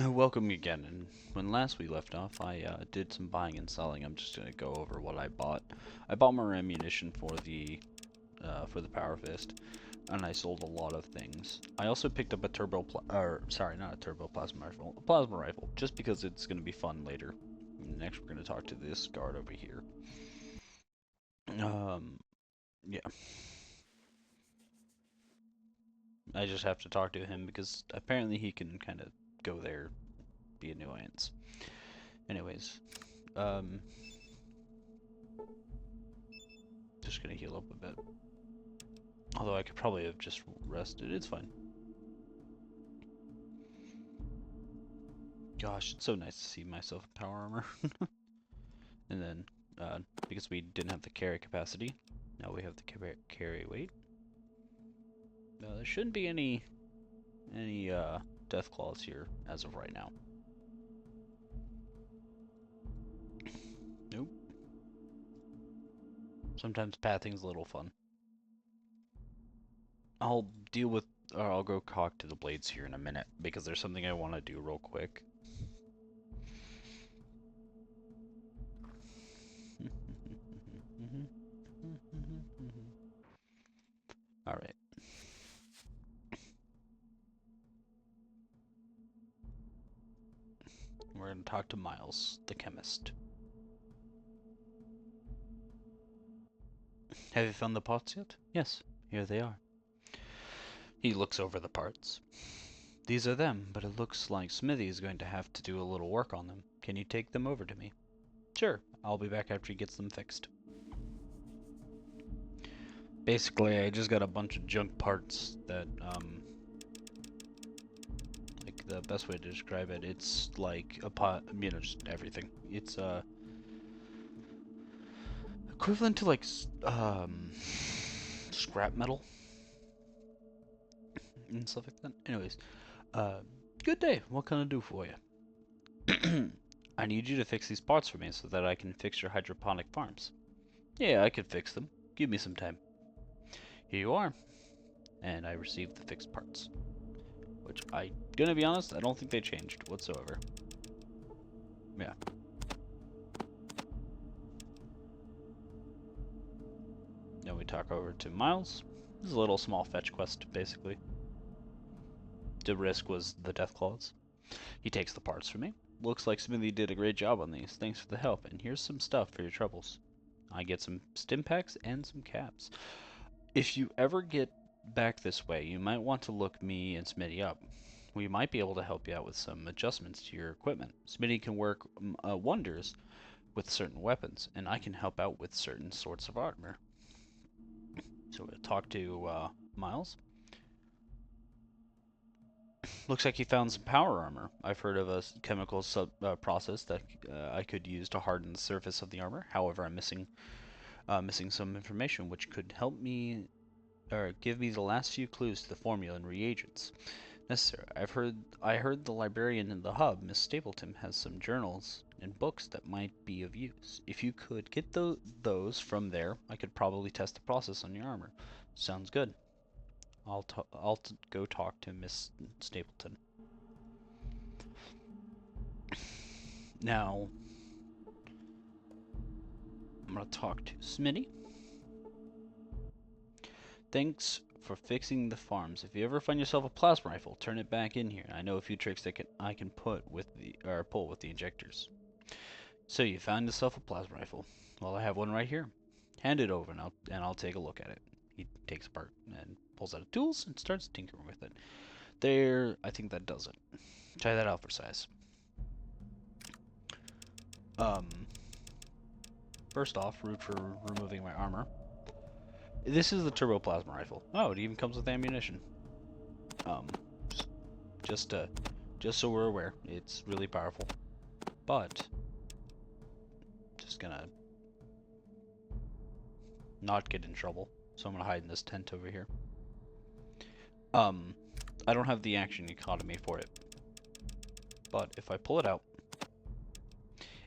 Welcome again, and when last we left off, I did some buying and selling. I'm just gonna go over what I bought. I bought more ammunition for the Power Fist, and I sold a lot of things. I also picked up a not a turbo plasma rifle, a plasma rifle, just because it's gonna be fun later. Next, we're gonna talk to this guard over here. Um, yeah, I just have to talk to him because apparently he can kind of go there, be an annoyance. Anyways, um, just gonna heal up a bit. Although I could probably have just rested. It's fine. Gosh, it's so nice to see myself in power armor. And then, because we didn't have the carry capacity, now we have the carry weight. There shouldn't be any death claws here as of right now. Nope. Sometimes pathing's a little fun. I'll deal with, or I'll go talk to the blades here in a minute because there's something I want to do real quick. All right. We're gonna talk to Miles, the chemist. Have you found the pots yet? Yes, here they are. He looks over the parts. These are them, but it looks like Smithy is going to have to do a little work on them. Can you take them over to me? Sure, I'll be back after he gets them fixed. Basically, I just got a bunch of junk parts that, like the best way to describe it, it's like a pot, just everything. It's, equivalent to like, scrap metal and stuff like that. Anyways, good day. What can I do for you? I need you to fix these parts for me so that I can fix your hydroponic farms. Yeah, I can fix them. Give me some time. Here you are. And I received the fixed parts. Which, gonna be honest, I don't think they changed whatsoever. Yeah. Then we talk over to Miles. This is a little small fetch quest, basically. The risk was the death claws. He takes the parts from me. Looks like Smithy did a great job on these. Thanks for the help, and here's some stuff for your troubles. I get some stim packs and some caps. If you ever get back this way, you might want to look me and Smitty up. We might be able to help you out with some adjustments to your equipment. Smitty can work wonders with certain weapons, and I can help out with certain sorts of armor. So we'll talk to Miles. Looks like he found some power armor. I've heard of a chemical process that I could use to harden the surface of the armor. However, I'm missing some information which could help me or give me the last few clues to the formula and reagents necessary. I heard the librarian in the hub, Miss Stapleton, has some journals and books that might be of use. If you could get those from there, I could probably test the process on your armor. Sounds good. I'll go talk to Miss Stapleton. Now, I'm gonna talk to Smitty. Thanks for fixing the farms. If you ever find yourself a plasma rifle, turn it back in here. I know a few tricks that I can pull with the injectors. So you found yourself a plasma rifle. Well, I have one right here. Hand it over and I'll take a look at it. He takes apart and pulls out tools and starts tinkering with it. There, I think that does it. Try that out for size. Um, First off, root for removing my armor. This is the turbo plasma rifle. Oh, it even comes with ammunition. Um, just so we're aware, it's really powerful. But just gonna not get in trouble. So I'm gonna hide in this tent over here. I don't have the action economy for it. But if I pull it out,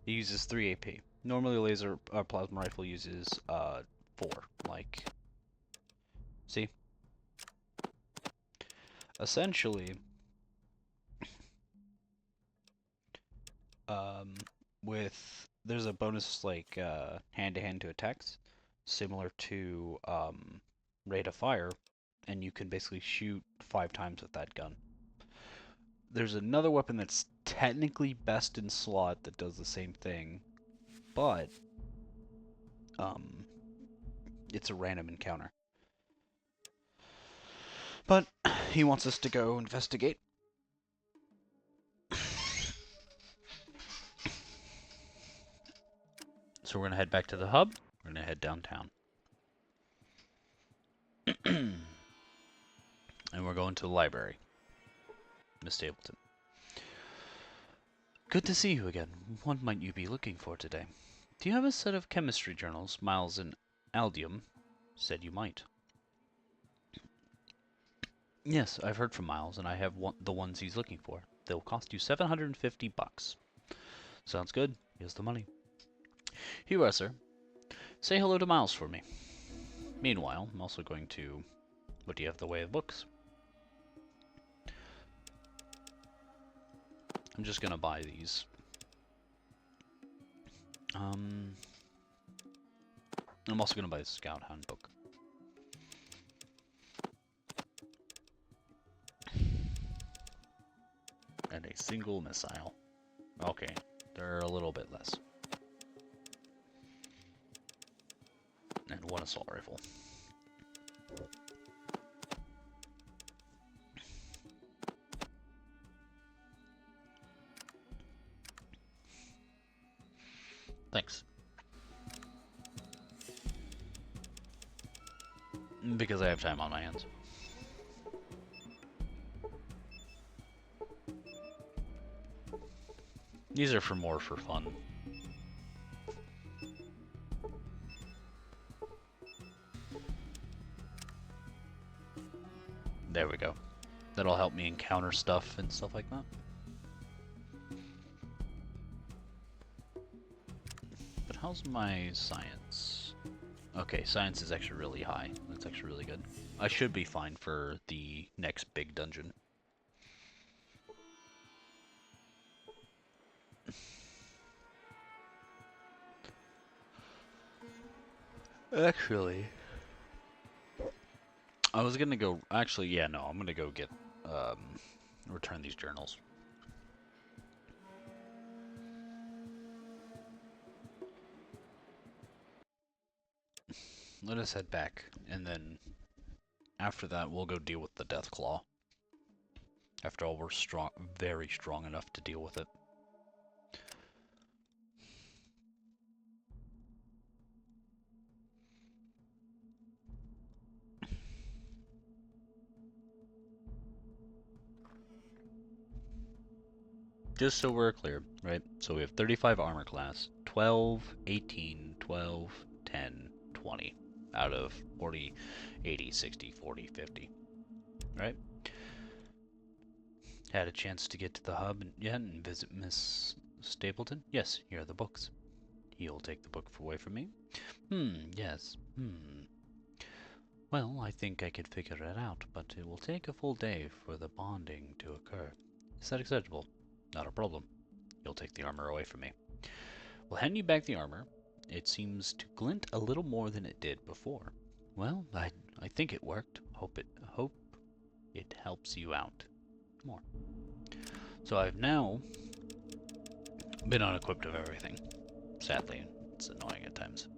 it uses 3 AP. Normally a laser plasma rifle uses 4. Like, see? Essentially, Um, there's a bonus like hand-to-hand to attacks, similar to rate of fire, and you can basically shoot 5 times with that gun. There's another weapon that's technically best in slot that does the same thing, but um, it's a random encounter. But he wants us to go investigate. So we're gonna head back to the hub. We're gonna head downtown. And we're going to the library. Miss Stapleton. Good to see you again. What might you be looking for today? Do you have a set of chemistry journals? Miles and Aldium said you might. Yes, I've heard from Miles, and I have the ones he's looking for. They'll cost you $750. Sounds good. Here's the money. Here you are, sir. Say hello to Miles for me. Meanwhile, I'm also going to... What do you have in the way of books? I'm just gonna buy these. I'm also gonna buy the Scout Handbook. And a single missile. Okay, they're a little bit less. And one assault rifle. Thanks. Because I have time on my hands. These are more for fun. There we go. That'll help me encounter stuff and stuff like that. But how's my science? Okay, science is actually really high. That's actually really good. I should be fine for the next big dungeon. Actually, I was gonna go. Actually, yeah, no, I'm gonna go get return these journals. Let us head back, and then after that, we'll go deal with the Death Claw. After all, we're strong, very strong enough to deal with it. Just so we're clear, right? So we have 35 armor class, 12, 18, 12, 10, 20 out of 40, 80, 60, 40, 50, right? Had a chance to get to the hub yet and visit Miss Stapleton? Yes, here are the books. He'll take the book away from me. Yes. Well, I think I could figure it out, but it will take a full day for the bonding to occur. Is that acceptable? Not a problem. You'll take the armor away from me. We'll hand you back the armor. It seems to glint a little more than it did before. Well, I think it worked. Hope it helps you out more. So I've now been unequipped of everything. Sadly, it's annoying at times.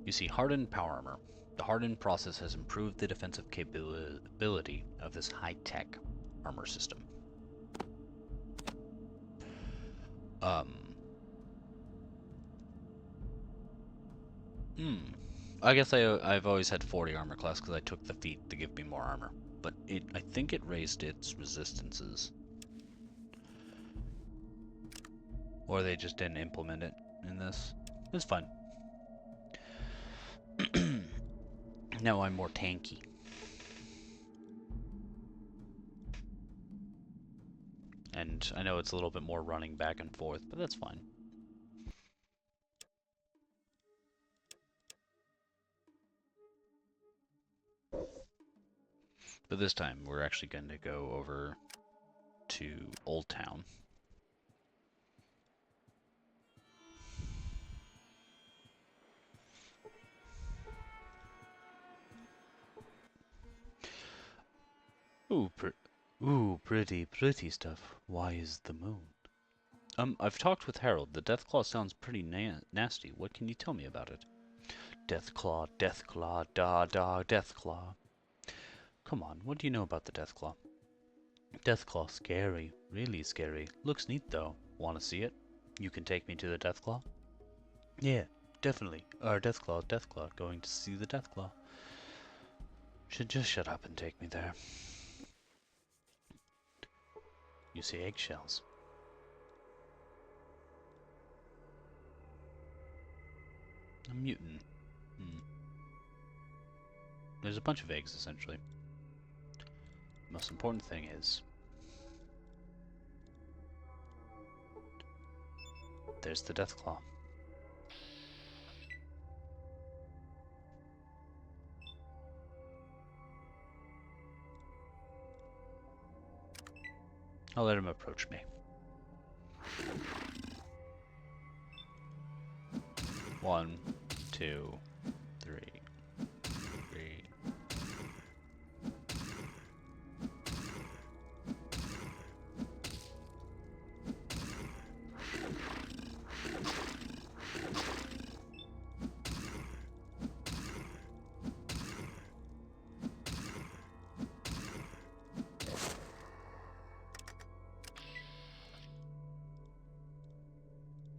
You see hardened power armor. The hardened process has improved the defensive capability of this high-tech armor system. I guess I've always had 40 armor class because I took the feat to give me more armor. But I think it raised its resistances. Or they just didn't implement it in this. It's fun. Now I'm more tanky. And I know it's a little bit more running back and forth, but that's fine. But this time, we're actually going to go over to Old Town. Ooh, pretty stuff. Why is the moon? I've talked with Harold. The Deathclaw sounds pretty nasty. What can you tell me about it? Deathclaw, Deathclaw. Come on, what do you know about the Deathclaw? Deathclaw, scary. Really scary. Looks neat, though. Want to see it? You can take me to the Deathclaw? Yeah, definitely. Our Deathclaw. Going to see the Deathclaw. Should just shut up and take me there. You see eggshells. A mutant. There's a bunch of eggs, essentially. The most important thing is... there's the Deathclaw. I'll let him approach me. 1, 2, 3.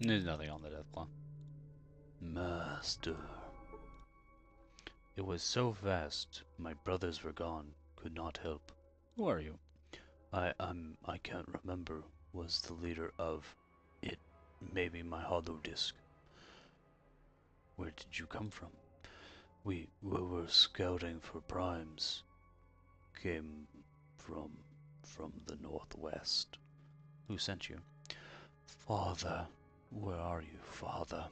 There's nothing on the Deathclaw. Master. It was so vast, my brothers were gone, could not help. Who are you? I can't remember. Was the leader of it. Maybe my hollow disc. Where did you come from? We were scouting for primes. Came from the northwest. Who sent you? Father. Where are you, Father?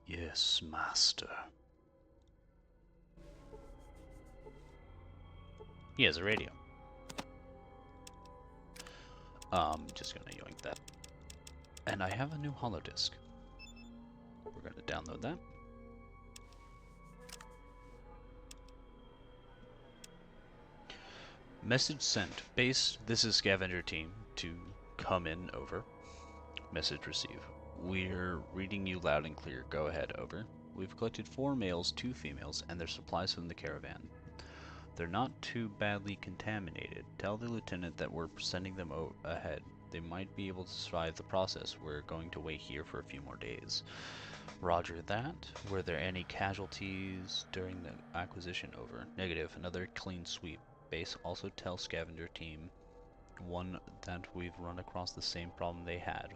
Yes, Master. He has a radio. Just gonna yoink that. And I have a new holodisk. We're gonna download that. Message sent. Base, this is Scavenger Team to come in, over. Message receive. We're reading you loud and clear. Go ahead, over. We've collected 4 males, 2 females, and their supplies from the caravan. They're not too badly contaminated. Tell the lieutenant that we're sending them ahead. They might be able to survive the process. We're going to wait here for a few more days. Roger that. Were there any casualties during the acquisition? Over. Negative. Another clean sweep. Base, also tell Scavenger Team 1 that we've run across the same problem they had.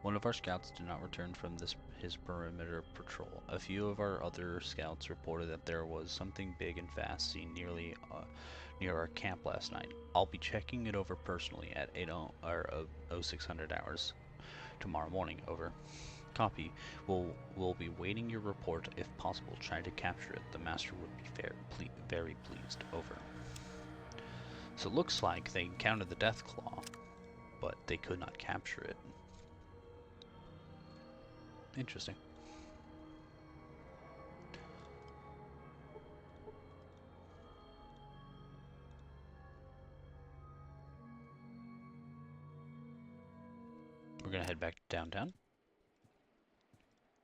One of our scouts did not return from his perimeter patrol. A few of our other scouts reported that there was something big and fast seen near our camp last night. I'll be checking it over personally at 0600 hours tomorrow morning. Over. Copy. We'll be waiting your report. If possible, try to capture it. The master would be very pleased. Over. So it looks like they encountered the Deathclaw, but they could not capture it. Interesting. We're gonna head back to downtown.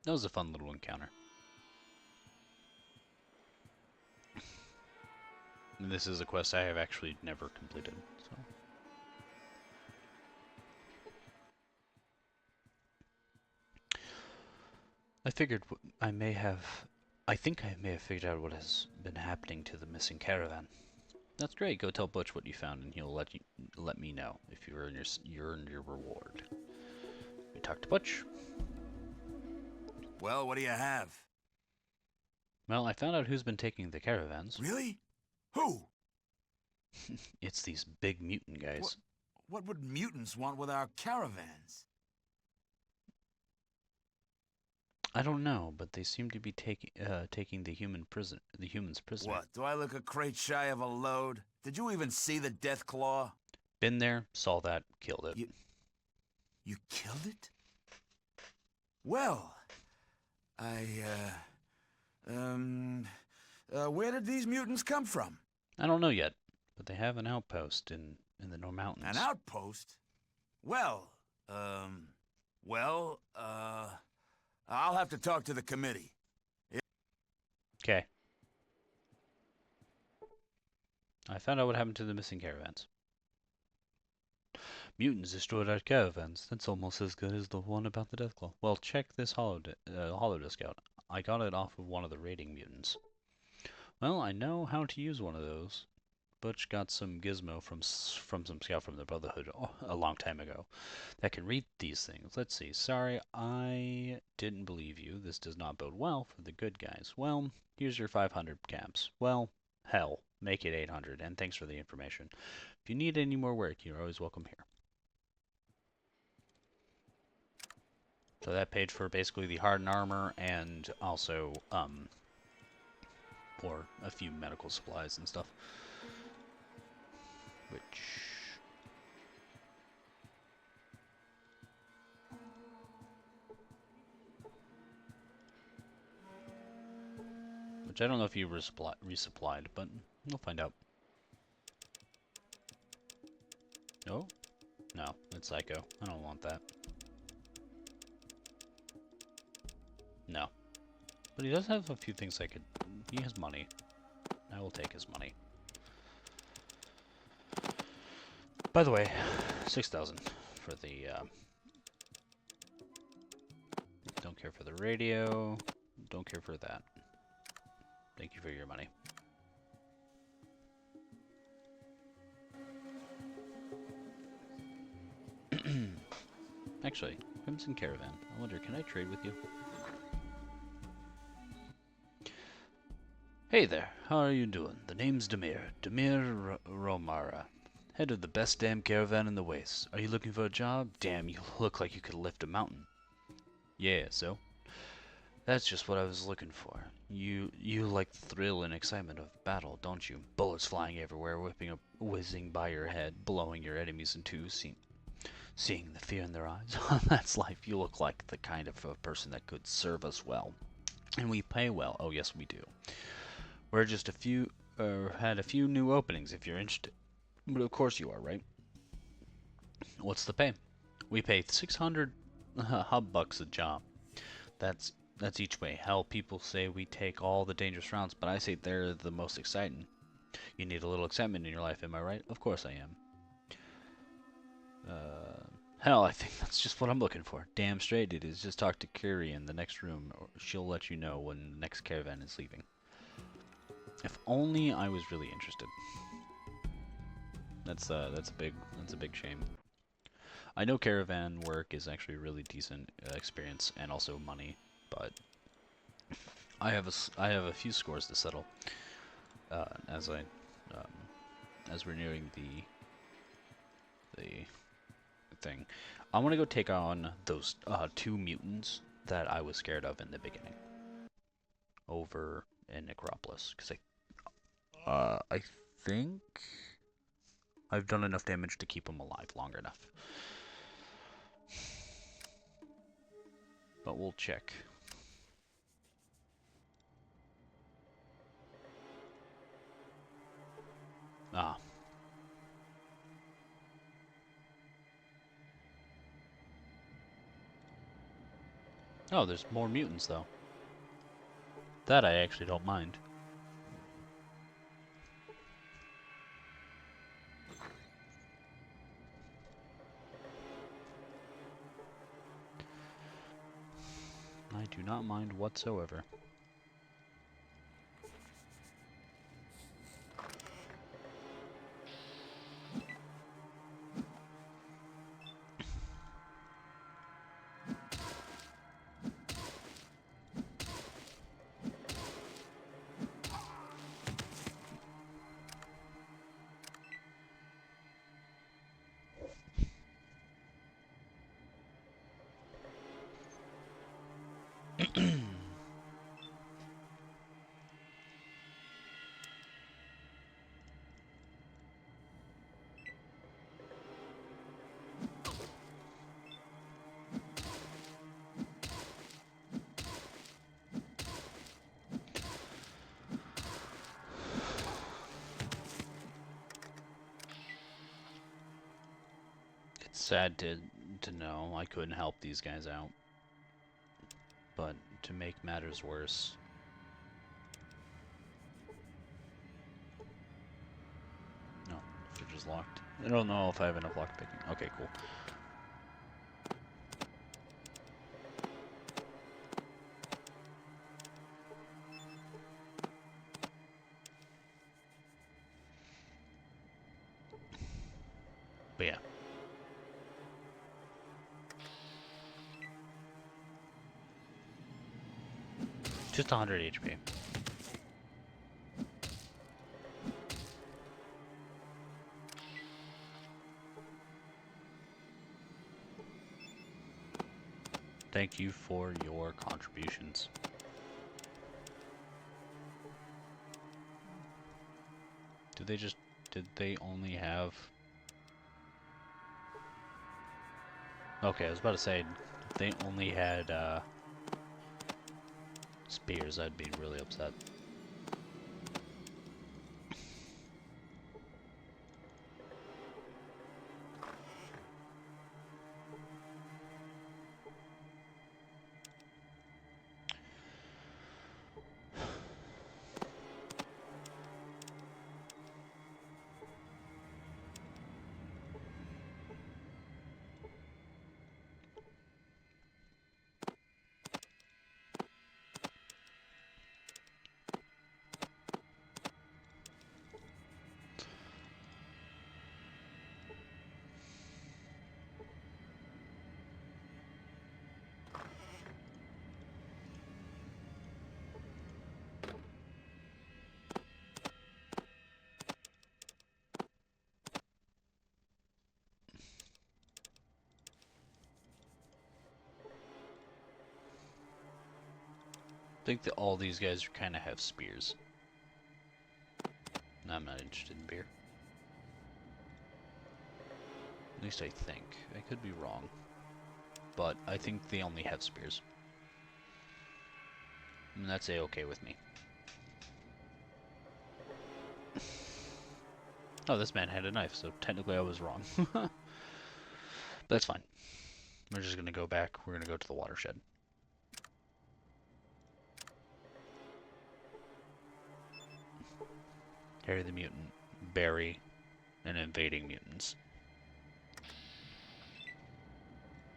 That was a fun little encounter. And this is a quest I have actually never completed, so. I think I may have figured out what has been happening to the missing caravan. That's great. Go tell Butch what you found, and he'll let me know if you earned your reward. We talked to Butch. Well, what do you have? Well, I found out who's been taking the caravans. Really? Who? It's these big mutant guys. What would mutants want with our caravans? I don't know, but they seem to be taking the humans prisoner. What? Do I look a crate shy of a load? Did you even see the Deathclaw? Been there, saw that, killed it. You killed it? Well, where did these mutants come from? I don't know yet, but they have an outpost in the North An Mountains. outpost? Well, um, well, I'll have to talk to the committee. Okay. I found out what happened to the missing caravans. Mutants destroyed our caravans. That's almost as good as the one about the Deathclaw. Well, check this holodisk out. I got it off of one of the raiding mutants. Well, I know how to use one of those. Butch got some gizmo from some scout from the Brotherhood a long time ago that can read these things. Let's see. Sorry, I didn't believe you. This does not bode well for the good guys. Well, here's your 500 caps. Well, hell, make it 800, and thanks for the information. If you need any more work, you're always welcome here. So that paid for basically the hardened armor and also for a few medical supplies and stuff. Which I don't know if you resupplied, but we'll find out. No? No, it's Psycho. I don't want that. No. But he does have a few things I could... He has money. I will take his money. By the way, 6,000 for the... Don't care for the radio. Don't care for that. Thank you for your money. Actually, Crimson Caravan. I wonder, can I trade with you? Hey there, how are you doing? The name's Demir Romara, head of the best damn caravan in the Waste. Are you looking for a job? Damn, you look like you could lift a mountain. Yeah, so? That's just what I was looking for. You like the thrill and excitement of battle, don't you? Bullets flying everywhere, whizzing by your head, blowing your enemies in two, seeing the fear in their eyes. That's life. You look like the kind of a person that could serve us well. And we pay well. Oh, yes, we do. We're just had a few new openings if you're interested. But of course you are, right? What's the pay? We pay 600 hub bucks a job. That's each way. Hell, people say we take all the dangerous rounds, but I say they're the most exciting. You need a little excitement in your life, am I right? Of course I am. Hell, I think that's just what I'm looking for. Damn straight it is. Just talk to Curie in the next room, or she'll let you know when the next caravan is leaving. If only I was really interested. That's a big shame. I know caravan work is actually a really decent experience and also money, but I have a few scores to settle as we're nearing the thing. I want to go take on those two mutants that I was scared of in the beginning over in Necropolis, because I think I've done enough damage to keep them alive long enough. But we'll check. Ah. Oh, there's more mutants, though. That I actually don't mind. I do not mind whatsoever. Sad to know I couldn't help these guys out. But to make matters worse... No, the fridge is locked. I don't know if I have enough lock picking. Okay, cool. But yeah. Just 100 HP. Thank you for your contributions. Did they only have... Okay, I was about to say, if they only had, spears, I'd be really upset. I think that all these guys kind of have spears. I'm not interested in beer. At least I think. I could be wrong. But I think they only have spears. And that's A-okay with me. Oh, this man had a knife, so technically I was wrong. But that's fine. We're just gonna go back. We're gonna go to the watershed. Harry the Mutant, Barry, and invading mutants.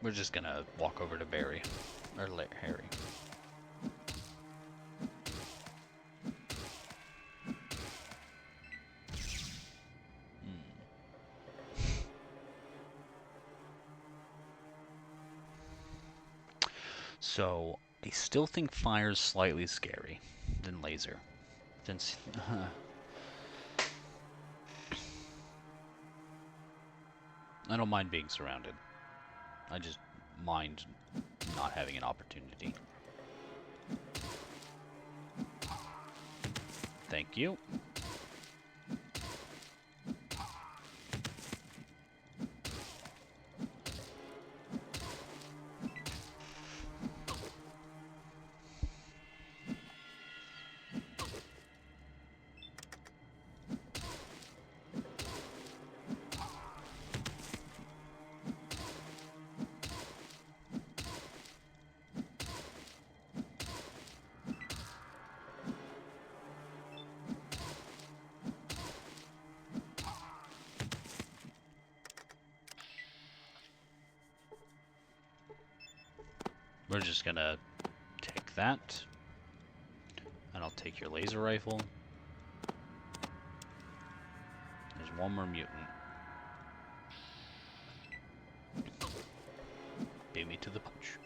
We're just gonna walk over to Barry, or Harry. So, I still think fire's slightly scary than laser. Since... I don't mind being surrounded. I just mind not having an opportunity. Thank you. We're just gonna take that, and I'll take your laser rifle. There's one more mutant. Beat me to the punch.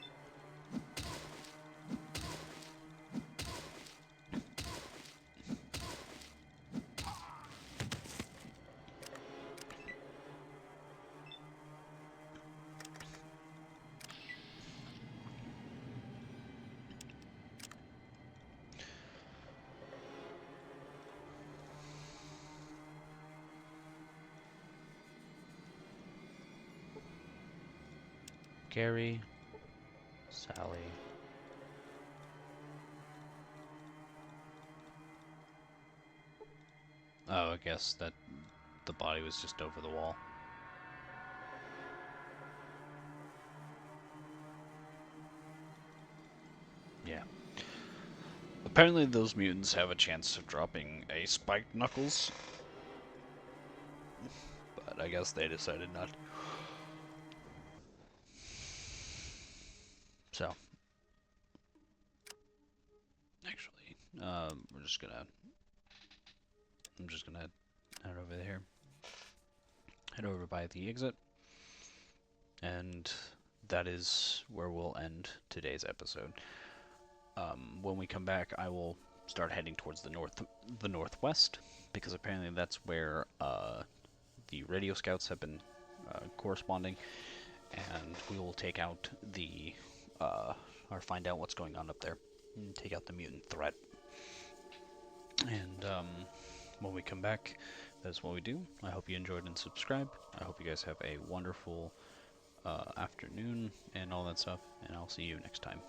Gary, Sally. Oh, I guess that the body was just over the wall. Apparently those mutants have a chance of dropping a spiked knuckles, but I guess they decided not. So, actually, we're just gonna. I'm just gonna head over there. Head over by the exit, and that is where we'll end today's episode. When we come back, I will start heading towards the northwest, because apparently that's where the radio scouts have been corresponding, and we will take out the or find out what's going on up there, and take out the mutant threat. And when we come back, that's what we do. I hope you enjoyed and subscribe. I hope you guys have a wonderful afternoon and all that stuff, and I'll see you next time.